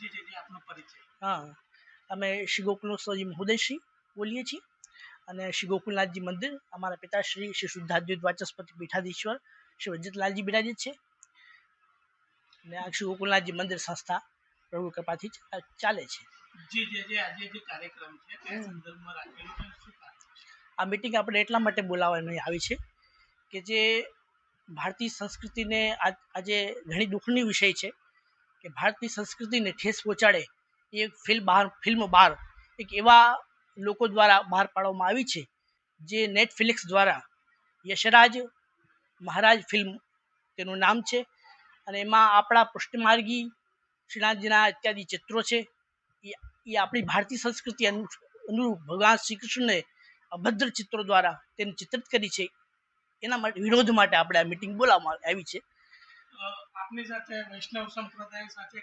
જી જી જી આપનો પરિચય. હા, અમે શ્રી ગોકુલેશ્વરજી મહોદયશ્રી બોલીએ છીએ અને શ્રી ગોકુલનાથજી મંદિર અમારા પિતાશ્રી શ્રી શુદ્ધાદ્વૈત વાચસ્પતિ પીઠાધીશ્વર શ્રી વજ્જતલાલજી બિરાજિત છે અને આ શ્રી ગોકુલનાથજી મંદિર સંસ્થા પ્રભુ કૃપાથી ચાલે છે. જી જી જી આજે જે કાર્યક્રમ છે તે સંદર્ભમાં રાખેલો છે શું કારણ છે? આ મિટિંગ આપણે એટલા માટે બોલાવવાની આવી છે કે જે ભારતીય સંસ્કૃતિને આજે ઘણી દુઃખની વિષય છે કે ભારતીય સંસ્કૃતિને ઠેસ પહોંચાડે એ એક ફિલ્મ બહાર એક એવા લોકો દ્વારા બહાર પાડવામાં આવી છે જે નેટફ્લિક્સ દ્વારા યશરાજ મહારાજ ફિલ્મ તેનું નામ છે અને એમાં આપણા પૃષ્ઠમાર્ગી શ્રીનાથજીના ઇત્યાદિ ચિત્રો છે. એ આપણી ભારતીય સંસ્કૃતિ અનુરૂપ ભગવાન શ્રી કૃષ્ણને અભદ્ર ચિત્રો દ્વારા તેને ચિત્રિત કરી છે. એના માટે વિરોધ માટે આપણે આ મિટિંગ બોલાવવામાં આવી છે. આપની સાથે વૈષ્ણવ સંપ્રદાય સાથે